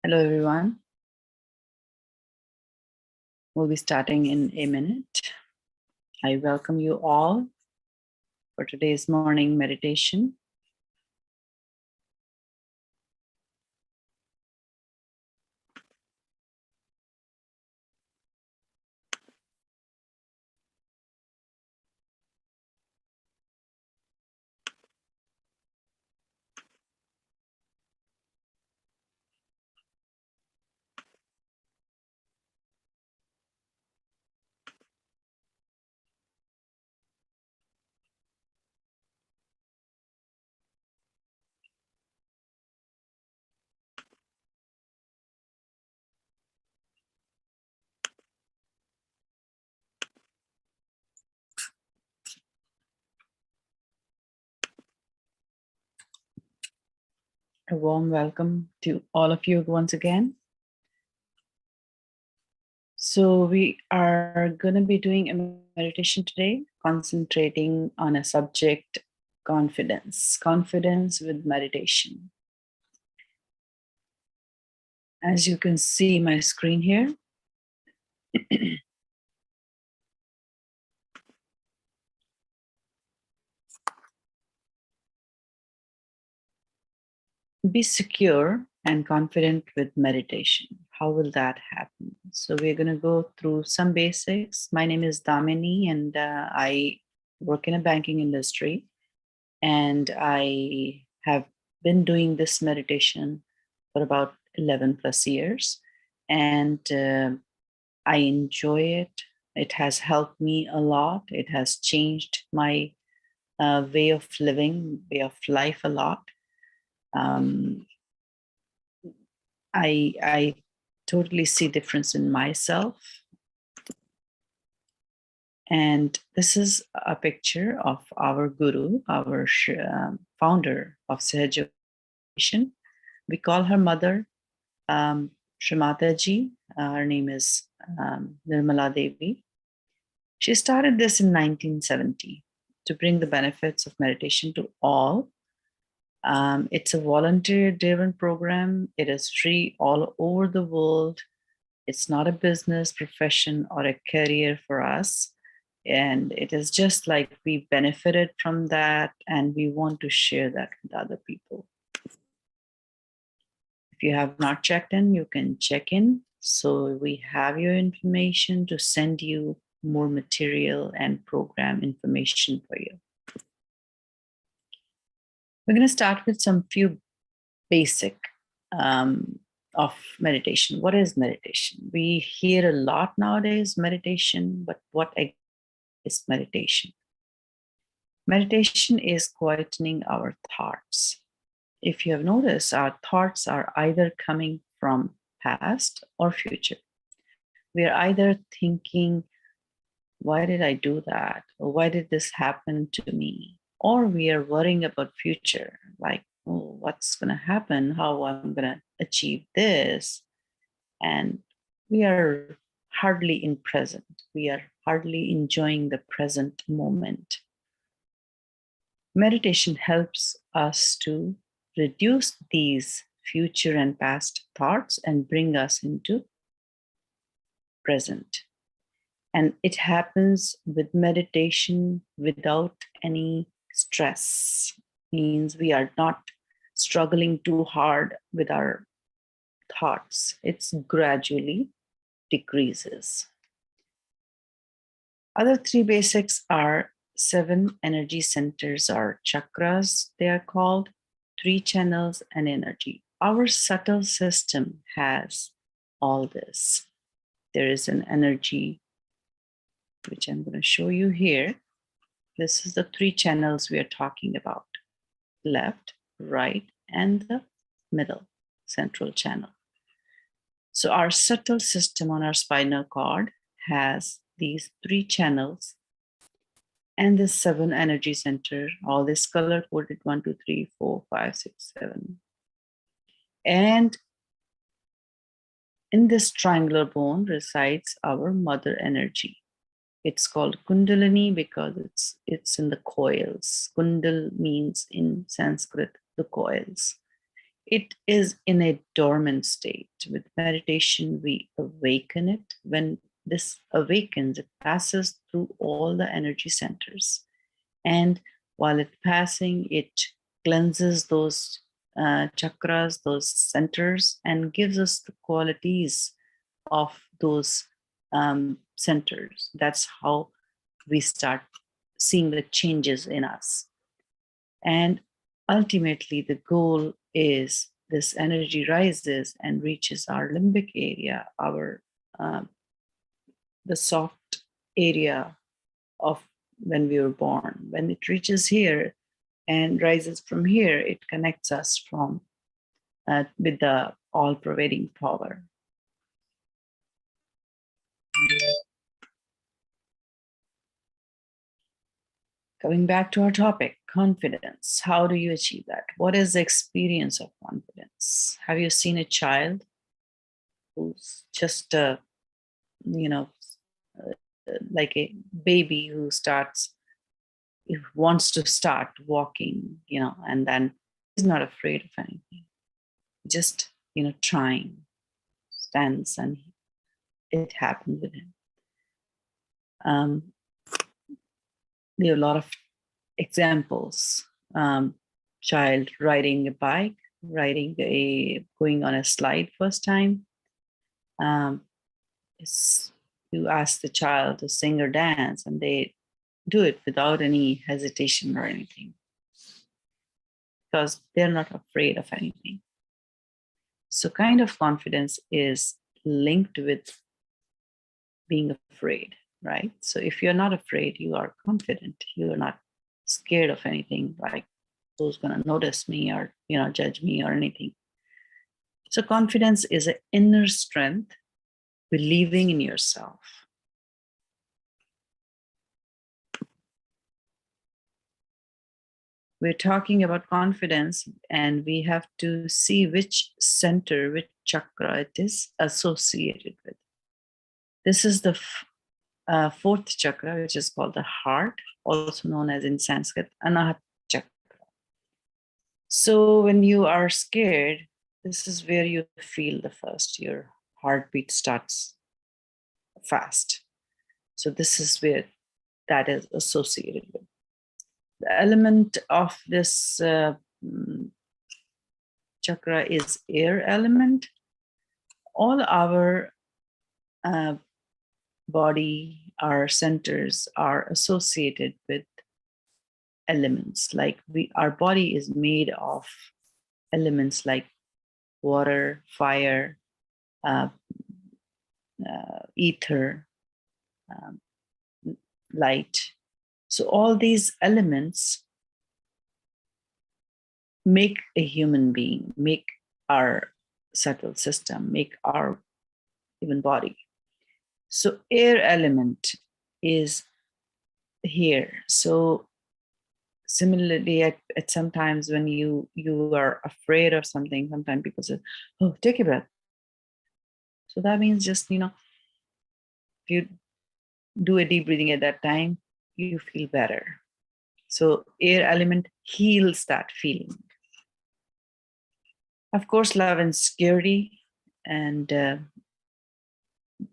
Hello, everyone. We'll be starting in a minute. I welcome you all for today's morning meditation. A warm welcome to all of you once again. So we are going to be doing a meditation today, concentrating on a subject, confidence with meditation. As you can see my screen here, be secure and confident with meditation. How will that happen? So we're going to go through some basics. My name is Damini, and I work in a banking industry, and I have been doing this meditation for about 11 plus years, and I enjoy it. It has helped me a lot. It has changed my way of living, way of life a lot. I totally see difference in myself. And this is a picture of our guru, our founder of Sahaj. We call her mother Shrimata Ji. Her name is Nirmala Devi. She started this in 1970 to bring the benefits of meditation to all. It's a volunteer-driven program. It is free all over the world. It's not a business, profession, or a career for us. And it is just like we benefited from that, and we want to share that with other people. If you have not checked in, you can check in. So we have your information to send you more material and program information for you. We're going to start with some few basic of meditation. What is meditation? We hear a lot nowadays, meditation, but what is meditation? Meditation is quietening our thoughts. If you have noticed, our thoughts are either coming from past or future. We are either thinking, why did I do that? Or why did this happen to me? Or we are worrying about future, like, oh, what's going to happen? How I'm going to achieve this? And we are hardly in present. We are hardly enjoying the present moment. Meditation helps us to reduce these future and past thoughts and bring us into present. And it happens with meditation without any stress. Means we are not struggling too hard with our thoughts. It's gradually decreases. Other three basics are 7 energy centers or chakras, they are called, 3 channels and energy. Our subtle system has all this. There is an energy, which I'm going to show you here. This is the 3 channels we are talking about: left, right, and the middle, central channel. So our subtle system on our spinal cord has these 3 channels and this 7 energy center, all this color coded 1, 2, 3, 4, 5, 6, 7. And in this triangular bone resides our mother energy. It's called Kundalini because it's in the coils. Kundal means in Sanskrit the coils. It is in a dormant state. With meditation, we awaken it. When this awakens, it passes through all the energy centers. And while it's passing, it cleanses those chakras, those centers, and gives us the qualities of those centers. That's how we start seeing the changes in us. And ultimately, the goal is this energy rises and reaches our limbic area, our the soft area of when we were born. When it reaches here and rises from here, it connects us from with the all-pervading power. Coming back to our topic, confidence. How do you achieve that? What is the experience of confidence? Have you seen a child who's just like a baby who wants to start walking, and then he's not afraid of anything. Just, trying, stands, and it happened with him. There are a lot of examples. Child riding a bike, going on a slide first time. You ask the child to sing or dance, and they do it without any hesitation or anything, because they're not afraid of anything. So kind of confidence is linked with being afraid, right? So if you're not afraid, you are confident. You're not scared of anything, like who's going to notice me or, judge me or anything. So confidence is an inner strength, believing in yourself. We're talking about confidence, and we have to see which center, which chakra it is associated with. This is the fourth chakra, which is called the heart, also known as in Sanskrit, Anahata chakra. So when you are scared, this is where you feel the first, your heartbeat starts fast. So this is where that is associated with. The element of this chakra is air element. All our body, our centers are associated with elements. Like our body is made of elements like water, fire, ether, light. So all these elements make a human being, make our subtle system, make our even body. So air element is here. So similarly, at sometimes when you are afraid of something, sometimes people say, "Oh, take a breath." So that means just, if you do a deep breathing at that time, you feel better. So air element heals that feeling. Of course, love and security and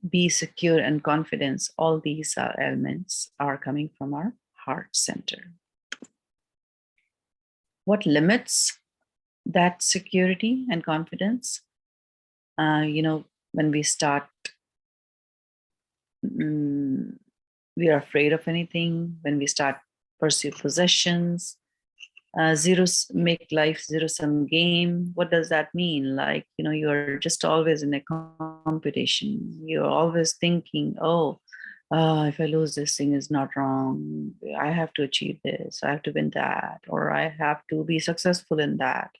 be secure and confidence, all these elements are coming from our heart center. What limits that security and confidence? When we start, we are afraid of anything, when we start pursue possessions, make life zero-sum game. What does that mean? Like, you're just always in a competition. You're always thinking, if I lose this thing is not wrong. I have to achieve this. I have to win that, or I have to be successful in that.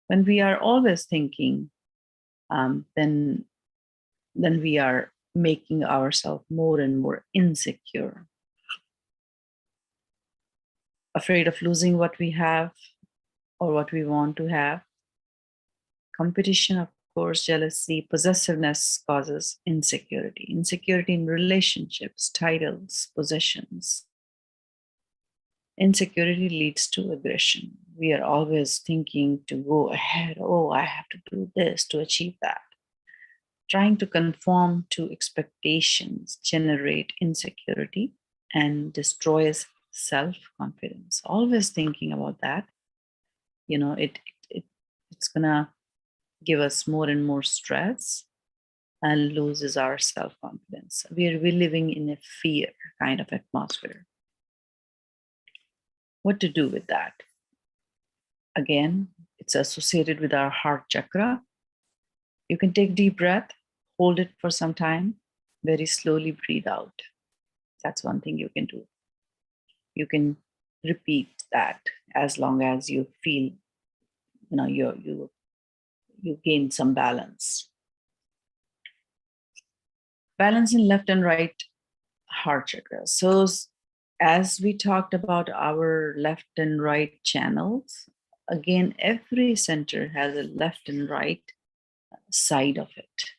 When we are always thinking, then we are making ourselves more and more insecure, afraid of losing what we have or what we want to have. Competition, of course, jealousy, possessiveness causes insecurity. Insecurity in relationships, titles, possessions. Insecurity leads to aggression. We are always thinking to go ahead. Oh, I have to do this to achieve that. Trying to conform to expectations generate insecurity and destroys self-confidence. Always thinking about that, it it's gonna give us more and more stress and loses our self-confidence. We're living in a fear kind of atmosphere. What to do with that? Again, it's associated with our heart chakra. You can take deep breath, hold it for some time, very slowly breathe out. That's one thing you can do. You can repeat that as long as you feel, you gain some balance. Balance in left and right heart chakra. So as we talked about our left and right channels, again, every center has a left and right side of it.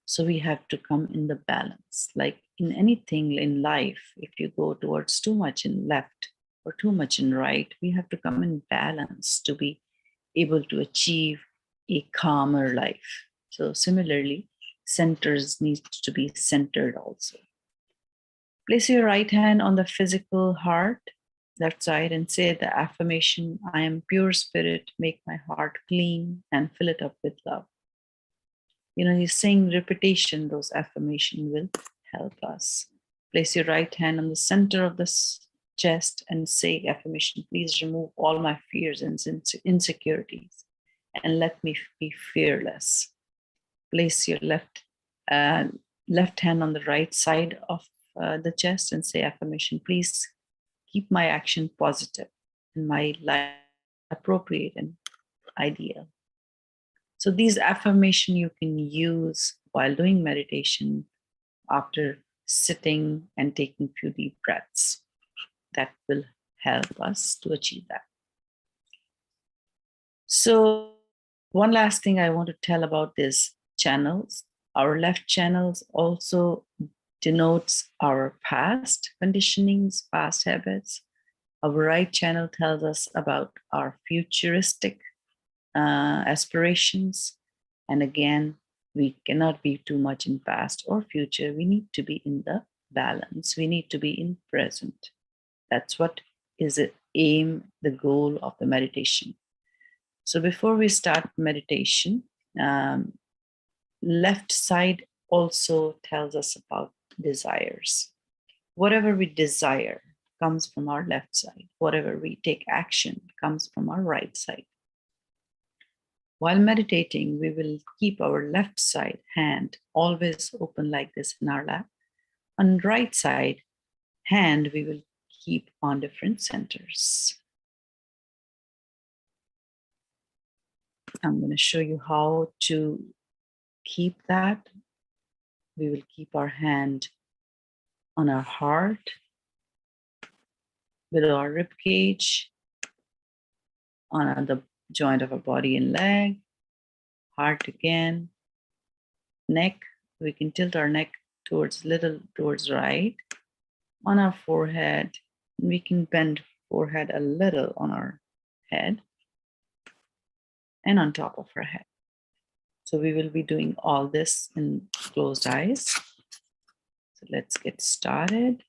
So we have to come in the balance. Like in anything in life, if you go towards too much in left or too much in right, we have to come in balance to be able to achieve a calmer life. So similarly, centers need to be centered also. Place your right hand on the physical heart, left side, and say the affirmation, I am pure spirit, make my heart clean and fill it up with love. You're saying repetition, those affirmation will help us. Place your right hand on the center of the chest and say affirmation, please remove all my fears and insecurities and let me be fearless. Place your left hand on the right side of the chest and say affirmation, please keep my action positive and my life appropriate and ideal. So these affirmation you can use while doing meditation after sitting and taking few deep breaths. That will help us to achieve that. So one last thing I want to tell about these channels. Our left channels also denotes our past conditionings, past habits. Our right channel tells us about our futuristic aspirations. And again, we cannot be too much in past or future. We need to be in the balance. We need to be in present. That's what is the aim, the goal of the meditation. So before we start meditation, left side also tells us about desires. Whatever we desire comes from our left side. Whatever we take action comes from our right side. While meditating, we will keep our left side hand always open like this in our lap. On right side hand, we will keep on different centers. I'm going to show you how to keep that. We will keep our hand on our heart, below our rib cage, on the joint of our body and leg, heart again, neck. We can tilt our neck towards right, on our forehead. We can bend forehead a little on our head and on top of our head. So we will be doing all this in closed eyes. So let's get started.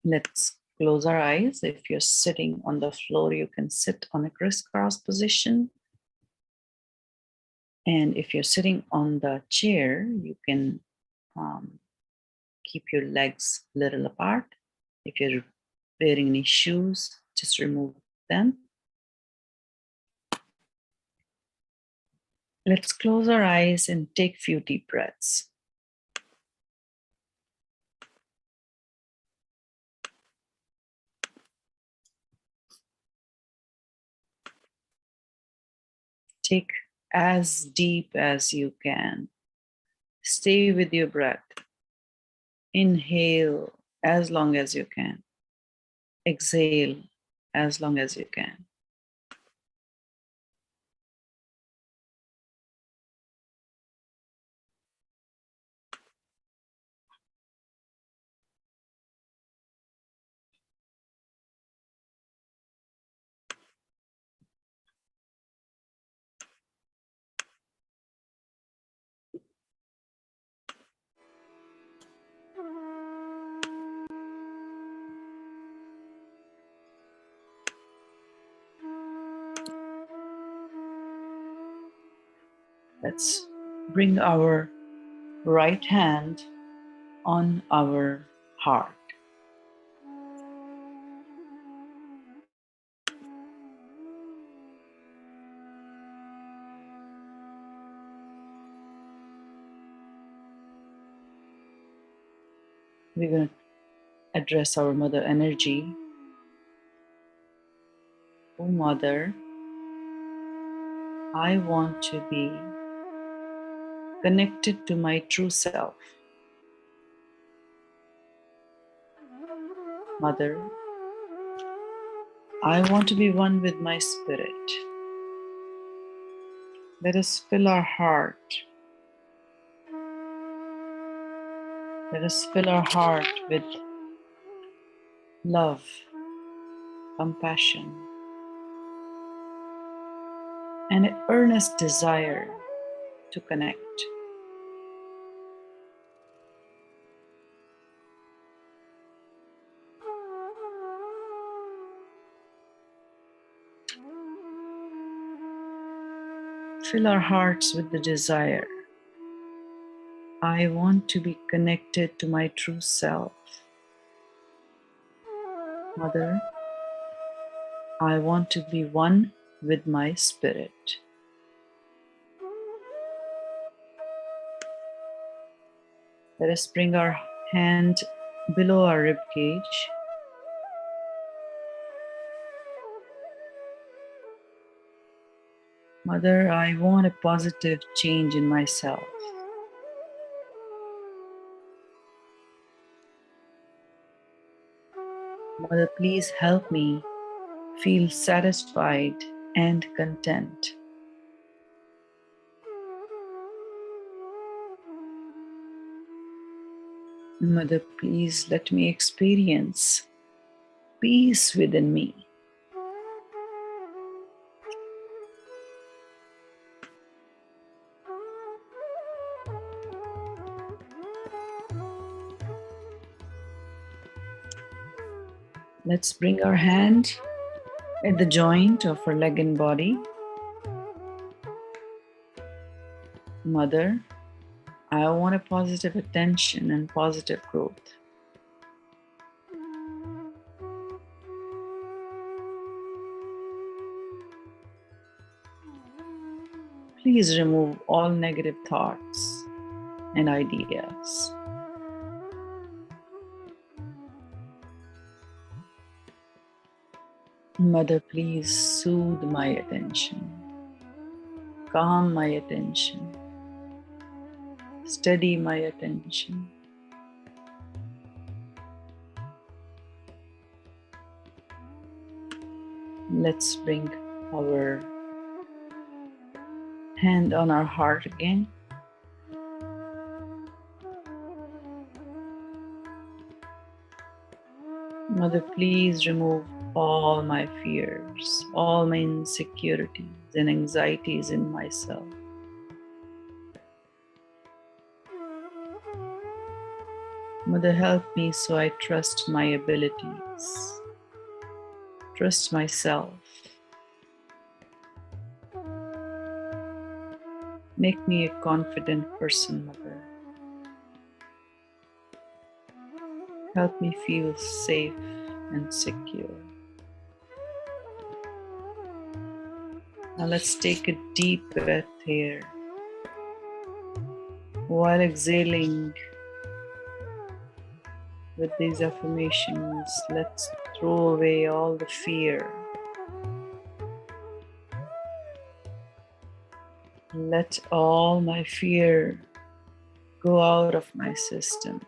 Let's close our eyes. If you're sitting on the floor, you can sit on a crisscross position. And if you're sitting on the chair, you can keep your legs a little apart. If you're wearing any shoes, just remove them. Let's close our eyes and take a few deep breaths. Take as deep as you can. Stay with your breath. Inhale as long as you can. Exhale as long as you can. Let's bring our right hand on our heart. We're going to address our mother energy. Oh, Mother, I want to be connected to my true self. Mother, I want to be one with my spirit. Let us fill our heart. Let us fill our heart with love, compassion, and an earnest desire to connect. Fill our hearts with the desire. I want to be connected to my true self. Mother, I want to be one with my spirit. Let us bring our hand below our rib cage. Mother, I want a positive change in myself. Mother, please help me feel satisfied and content. Mother, please let me experience peace within me. Let's bring our hand at the joint of our leg and body. Mother, I want a positive attention and positive growth. Please remove all negative thoughts and ideas. Mother, please soothe my attention, calm my attention, steady my attention. Let's bring our hand on our heart again. Mother, please remove all my fears, all my insecurities and anxieties in myself. Mother, help me so I trust my abilities, trust myself. Make me a confident person, Mother. Help me feel safe and secure. Now let's take a deep breath here. While exhaling with these affirmations, let's throw away all the fear. Let all my fear go out of my system.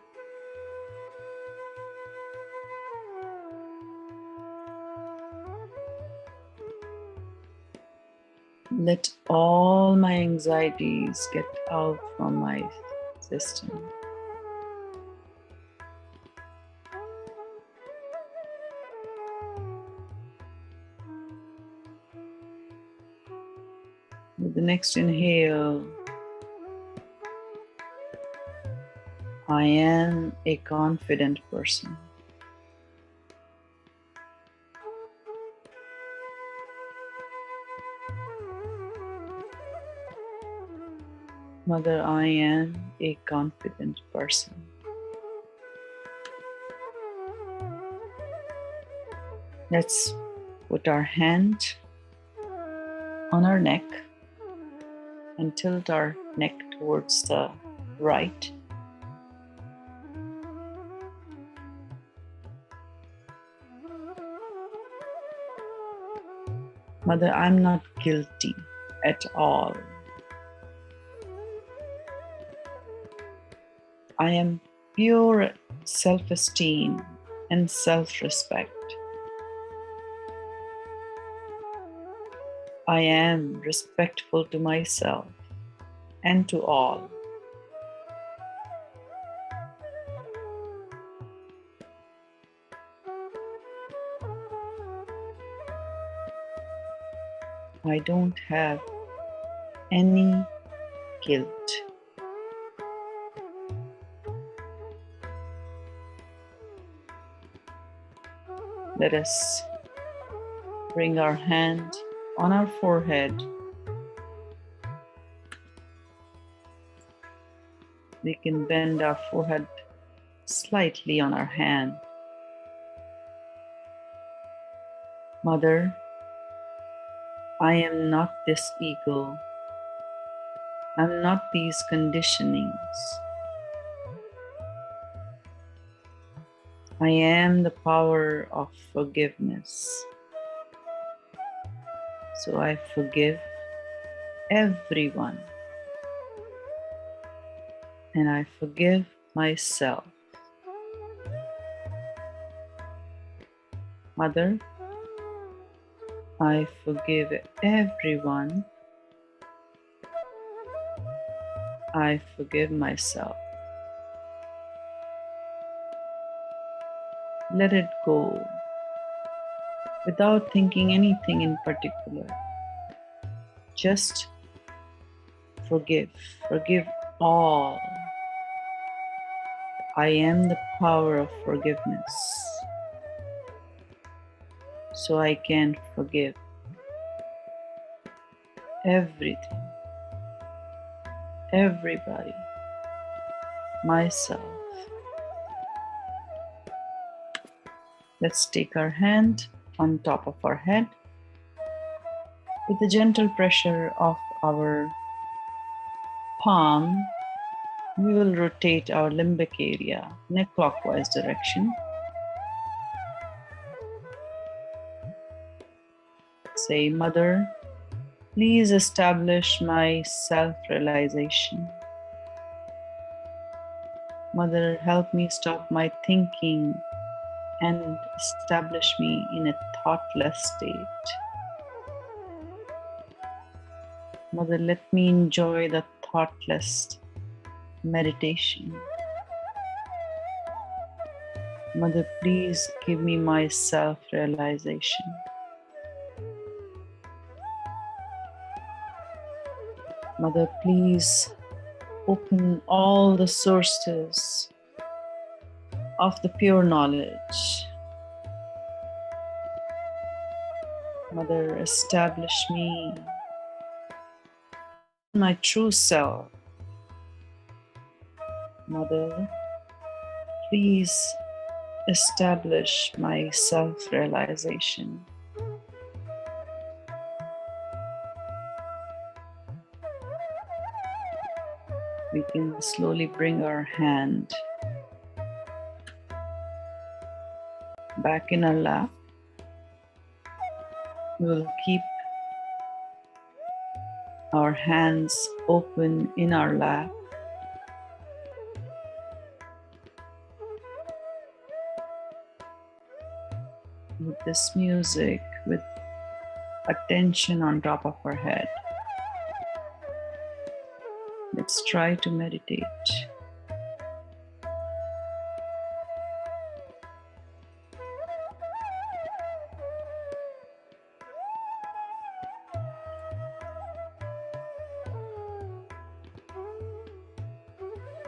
Let all my anxieties get out from my system. With the next inhale, I am a confident person. Mother, I am a confident person. Let's put our hand on our neck and tilt our neck towards the right. Mother, I'm not guilty at all. I am pure self-esteem and self-respect. I am respectful to myself and to all. I don't have any guilt. Let us bring our hand on our forehead. We can bend our forehead slightly on our hand. Mother, I am not this ego. I'm not these conditionings. I am the power of forgiveness. So I forgive everyone. And I forgive myself. Mother, I forgive everyone. I forgive myself. Let it go without thinking anything in particular. Just forgive. Forgive all. I am the power of forgiveness. So I can forgive everything, everybody, myself. Let's take our hand on top of our head. With the gentle pressure of our palm, we will rotate our limbic area in a clockwise direction. Say, Mother, please establish my self-realization. Mother, help me stop my thinking and establish me in a thoughtless state. Mother, let me enjoy the thoughtless meditation. Mother, please give me my self-realization. Mother, please open all the sources of the pure knowledge. Mother, establish me in my true self. Mother, please establish my self-realization. We can slowly bring our hand back in our lap. We will keep our hands open in our lap. With this music, with attention on top of our head, let's try to meditate.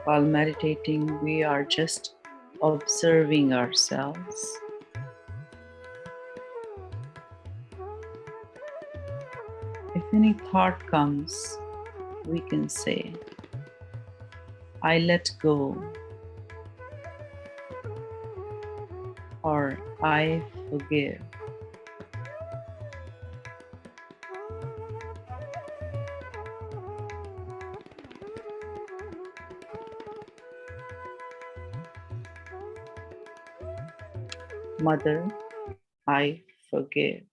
While meditating, we are just observing ourselves. If any thought comes, we can say, I let go, or I forgive. Mother, I forgive.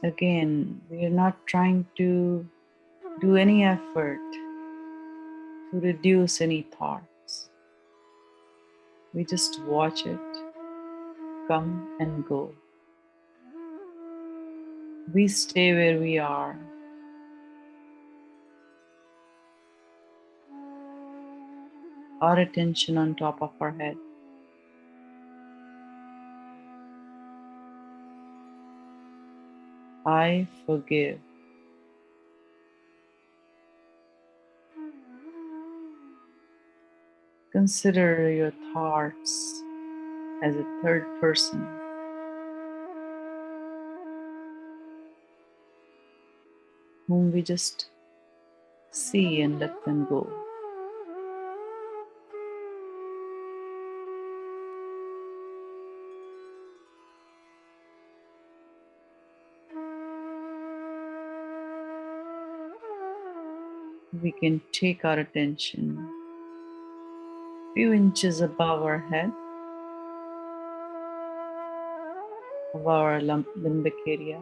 Again, we are not trying to do any effort to reduce any thoughts. We just watch it come and go. We stay where we are. Our attention on top of our head. I forgive. Consider your thoughts as a third person, whom we just see and let them go. We can take our attention a few inches above our head, above our limbic area.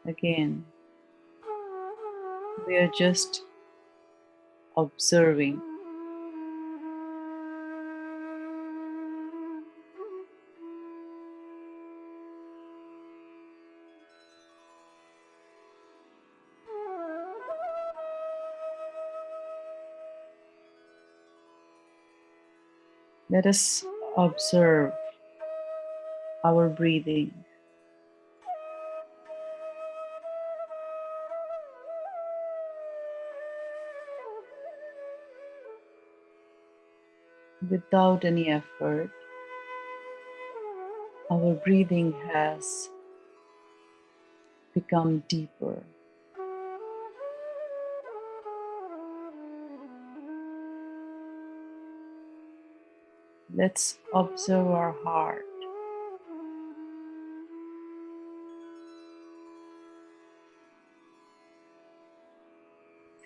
Again, we are just observing. Let us observe our breathing. Without any effort, our breathing has become deeper. Let's observe our heart.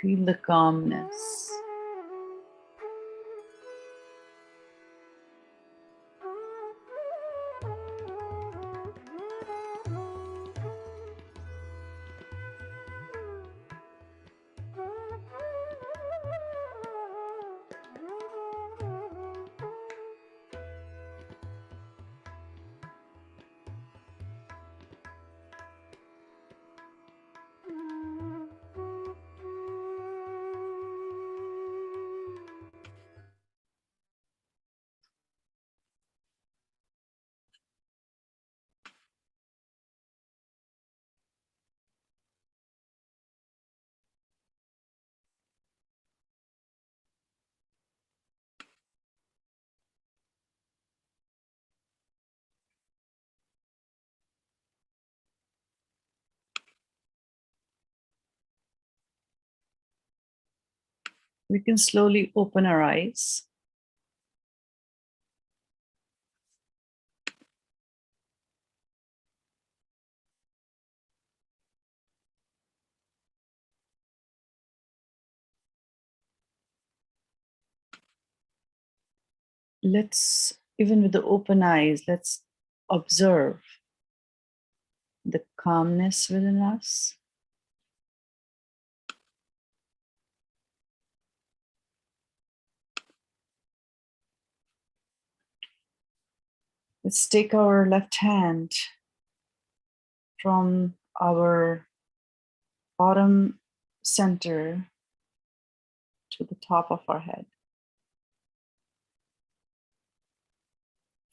Feel the calmness. We can slowly open our eyes. Even with the open eyes, let's observe the calmness within us. Let's take our left hand from our bottom center to the top of our head.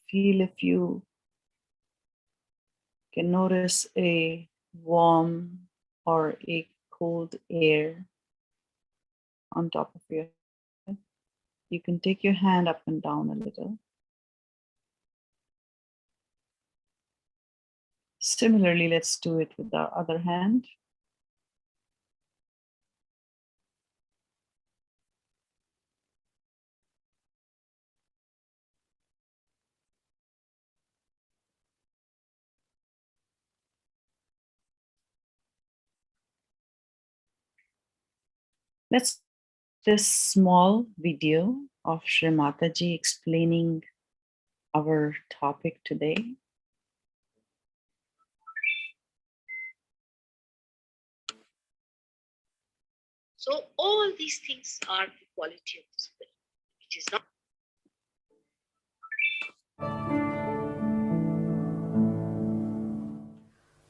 Feel if you can notice a warm or a cold air on top of your head. You can take your hand up and down a little. Similarly, let's do it with our other hand. Let's this small video of Shri Mataji explaining our topic today. So all these things are the quality of the spirit, which is not.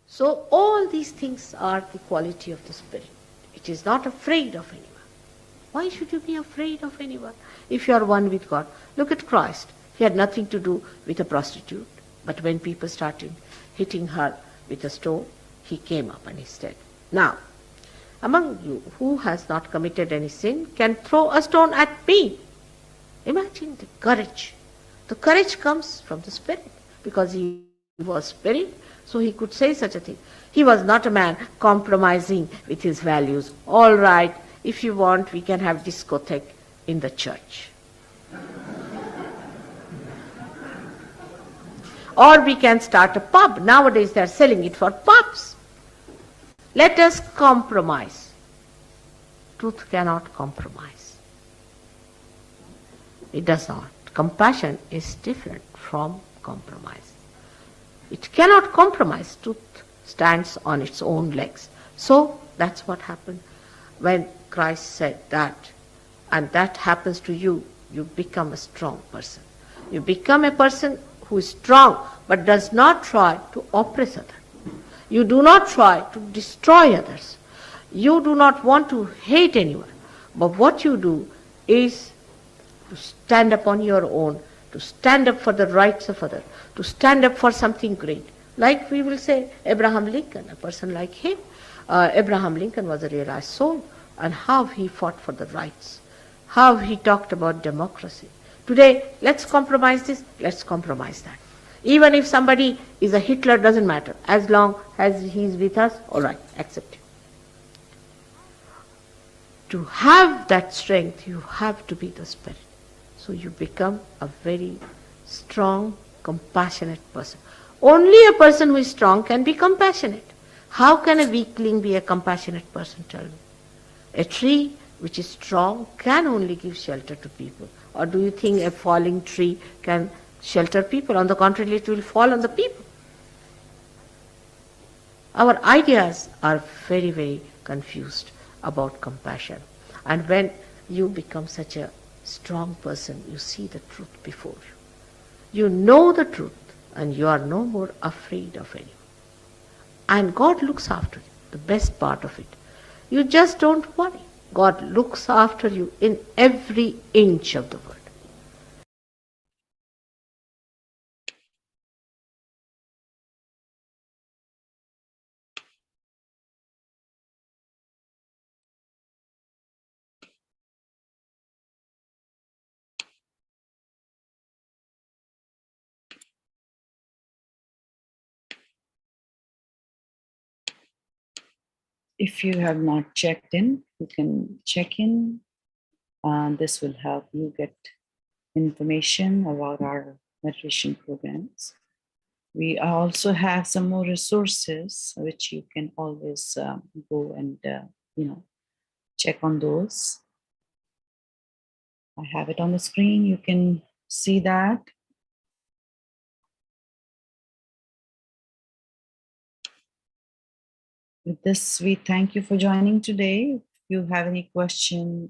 So all these things are the quality of the spirit, which is not afraid of anyone. Why should you be afraid of anyone if you are one with God? Look at Christ. He had nothing to do with a prostitute, but when people started hitting her with a stone, he came up and he said, "Now, among you who has not committed any sin can throw a stone at me." Imagine the courage. The courage comes from the Spirit, because he was Spirit, so he could say such a thing. He was not a man compromising with his values. All right, if you want, we can have discotheque in the church. Or we can start a pub. Nowadays they are selling it for pubs. Let us compromise. Truth cannot compromise. It does not. Compassion is different from compromise. It cannot compromise. Truth stands on its own legs. So that's what happened when Christ said that. And that happens to you. You become a strong person. You become a person who is strong but does not try to oppress others. You do not try to destroy others. You do not want to hate anyone. But what you do is to stand up on your own, to stand up for the rights of others, to stand up for something great. Like we will say Abraham Lincoln, a person like him. Abraham Lincoln was a realized soul, and how he fought for the rights, how he talked about democracy. Today, let's compromise this, let's compromise that. Even if somebody is a Hitler, doesn't matter. As long as he's with us, all right, accept him. To have that strength, you have to be the Spirit. So you become a very strong, compassionate person. Only a person who is strong can be compassionate. How can a weakling be a compassionate person, tell me? A tree which is strong can only give shelter to people. Or do you think a falling tree can shelter people? On the contrary, it will fall on the people. Our ideas are very, very confused about compassion. And when you become such a strong person, you see the truth before you. You know the truth, and you are no more afraid of anyone. And God looks after you, the best part of it. You just don't worry. God looks after you in every inch of the world. If you have not checked in, you can check in. This will help you get information about our meditation programs. We also have some more resources which you can always go and check on those. I have it on the screen. You can see that. With this, we thank you for joining today. If you have any question